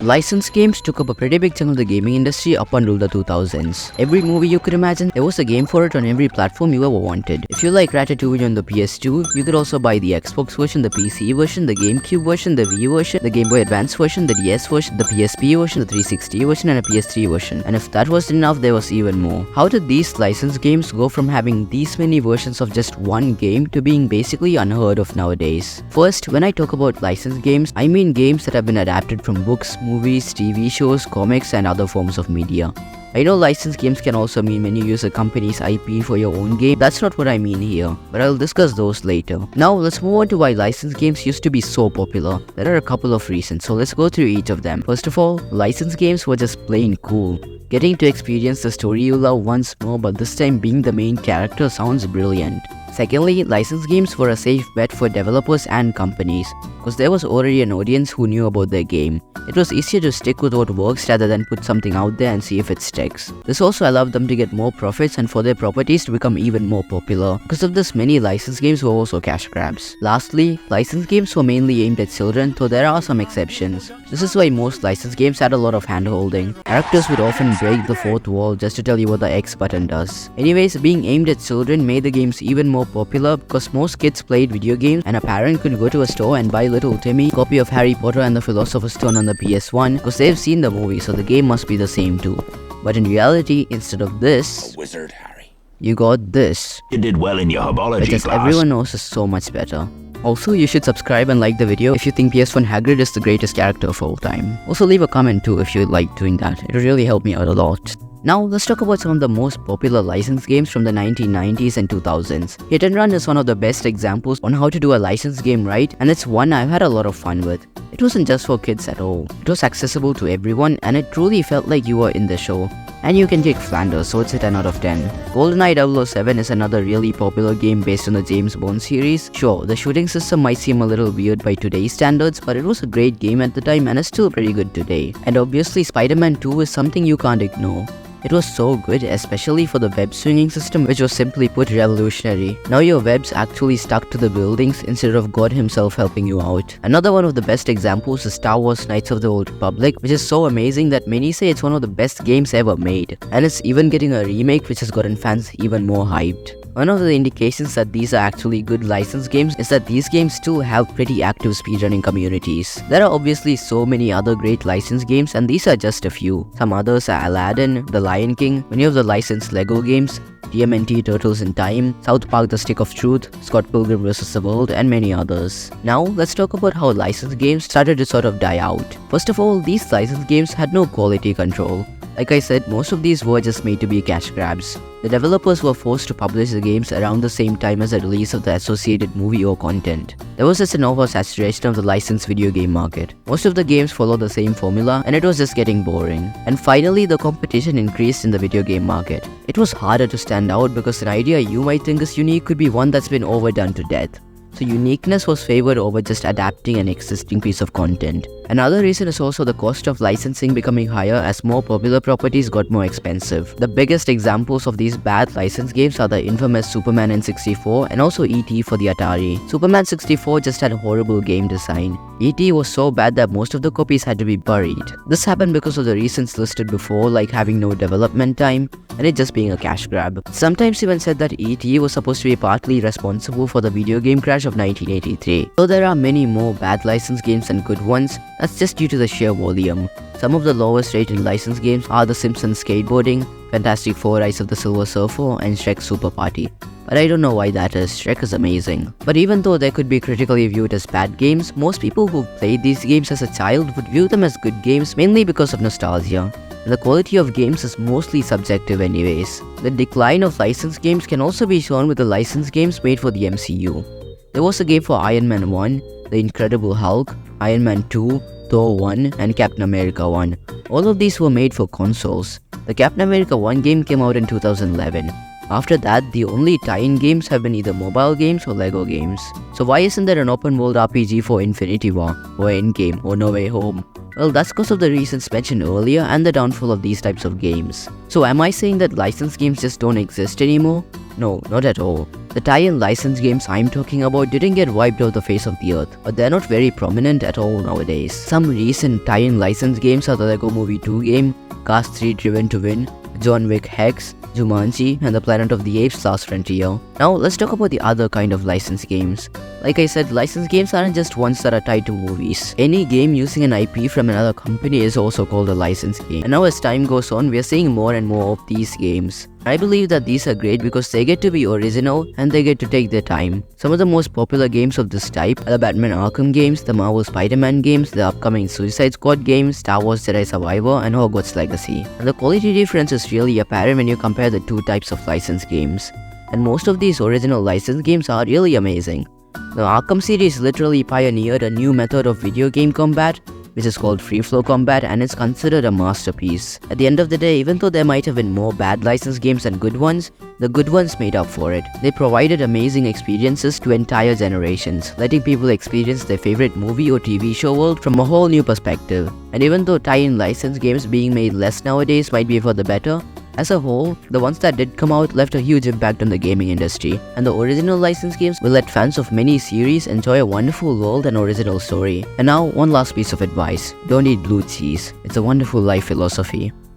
Licensed games took up a pretty big chunk of the gaming industry up until the 2000s. Every movie you could imagine, there was a game for it on every platform you ever wanted. If you like Ratatouille on the PS2, you could also buy the Xbox version, the PC version, the GameCube version, the Wii version, the Game Boy Advance version, the DS version, the PSP version, the 360 version, and a PS3 version. And if that wasn't enough, there was even more. How did these licensed games go from having these many versions of just one game to being basically unheard of nowadays? First, when I talk about licensed games, I mean games that have been adapted from books, movies, TV shows, comics, and other forms of media. I know licensed games can also mean when you use a company's IP for your own game. That's not what I mean here, but I'll discuss those later. Now let's move on to why licensed games used to be so popular. There are a couple of reasons, so let's go through each of them. First of all, licensed games were just plain cool. Getting to experience the story you love once more, but this time being the main character, sounds brilliant. Secondly, licensed games were a safe bet for developers and companies, because there was already an audience who knew about their game. It was easier to stick with what works rather than put something out there and see if it sticks. This also allowed them to get more profits and for their properties to become even more popular. Because of this, many licensed games were also cash grabs. Lastly, licensed games were mainly aimed at children, though there are some exceptions. This is why most licensed games had a lot of hand-holding. Characters would often break the fourth wall just to tell you what the X button does. Anyways, being aimed at children made the games even more popular because most kids played video games, and a parent could go to a store and buy Little Timmy a copy of Harry Potter and the Philosopher's Stone on the PS1 because they've seen the movie, so the game must be the same too. But in reality, instead of this, A wizard, Harry. you got this, You did well in your herbology which as class. everyone knows is so much better. Also, you should subscribe and like the video if you think PS1 Hagrid is the greatest character of all time. Also leave a comment too if you like doing that, it would really help me out a lot. Now let's talk about some of the most popular licensed games from the 1990s and 2000s. Hit and Run is one of the best examples on how to do a licensed game right, and it's one I've had a lot of fun with. It wasn't just for kids at all. It was accessible to everyone and it truly felt like you were in the show. And you can kick Flanders, so it's a 10 out of 10. GoldenEye 007 is another really popular game based on the James Bond series. Sure, the shooting system might seem a little weird by today's standards, but it was a great game at the time and is still pretty good today. And obviously Spider-Man 2 is something you can't ignore. It was so good, especially for the web swinging system, which was simply put revolutionary. Now your webs actually stuck to the buildings instead of God himself helping you out. Another one of the best examples is Star Wars Knights of the Old Republic, which is so amazing that many say it's one of the best games ever made. And it's even getting a remake which has gotten fans even more hyped. One of the indications that these are actually good licensed games is that these games still have pretty active speedrunning communities. There are obviously so many other great licensed games, and these are just a few. Some others are Aladdin, The Lion King, many of the licensed Lego games, TMNT Turtles in Time, South Park The Stick of Truth, Scott Pilgrim vs. the World, and many others. Now, let's talk about how licensed games started to sort of die out. First of all, these licensed games had no quality control. Like I said, most of these were just made to be cash grabs. The developers were forced to publish the games around the same time as the release of the associated movie or content. There was just an oversaturation of the licensed video game market. Most of the games followed the same formula and it was just getting boring. And finally, the competition increased in the video game market. It was harder to stand out because an idea you might think is unique could be one that's been overdone to death. So uniqueness was favored over just adapting an existing piece of content. Another reason is also the cost of licensing becoming higher as more popular properties got more expensive. The biggest examples of these bad licensed games are the infamous Superman N64 and also E.T. for the Atari. Superman 64 just had a horrible game design. E.T. was so bad that most of the copies had to be buried. This happened because of the reasons listed before, like having no development time and it just being a cash grab. Sometimes even said that E.T. was supposed to be partly responsible for the video game crash of 1983. Though there are many more bad licensed games than good ones, that's just due to the sheer volume. Some of the lowest rated licensed games are The Simpsons Skateboarding, Fantastic Four Rise of the Silver Surfer, and Shrek Super Party. But I don't know why that is, Shrek is amazing. But even though they could be critically viewed as bad games, most people who played these games as a child would view them as good games mainly because of nostalgia. And the quality of games is mostly subjective anyways. The decline of licensed games can also be shown with the licensed games made for the MCU. There was a game for Iron Man 1, The Incredible Hulk, Iron Man 2, Thor 1, and Captain America 1. All of these were made for consoles. The Captain America 1 game came out in 2011. After that, the only tie-in games have been either mobile games or Lego games. So why isn't there an open world RPG for Infinity War, or Endgame, or No Way Home? Well, that's because of the reasons mentioned earlier and the downfall of these types of games. So am I saying that licensed games just don't exist anymore? No, not at all. The tie-in licensed games I'm talking about didn't get wiped off the face of the earth, but they're not very prominent at all nowadays. Some recent tie-in licensed games are the Lego Movie 2 game, Cars 3 Driven to Win, John Wick Hex, Jumanji, and the Planet of the Apes Last Frontier. Now let's talk about the other kind of licensed games. Like I said, licensed games aren't just ones that are tied to movies. Any game using an IP from another company is also called a licensed game. And now as time goes on, we are seeing more and more of these games. I believe that these are great because they get to be original and they get to take their time. Some of the most popular games of this type are the Batman Arkham games, the Marvel Spider-Man games, the upcoming Suicide Squad games, Star Wars Jedi Survivor, and Hogwarts Legacy. And the quality difference is really apparent when you compare the two types of licensed games. And most of these original licensed games are really amazing. The Arkham series literally pioneered a new method of video game combat, which is called free flow combat, and it's considered a masterpiece. At the end of the day, even though there might have been more bad licensed games than good ones, the good ones made up for it. They provided amazing experiences to entire generations, letting people experience their favorite movie or TV show world from a whole new perspective. And even though tie-in licensed games being made less nowadays might be for the better, as a whole, the ones that did come out left a huge impact on the gaming industry, and the original licensed games will let fans of many series enjoy a wonderful world and original story. And now, one last piece of advice: don't eat blue cheese. It's a wonderful life philosophy.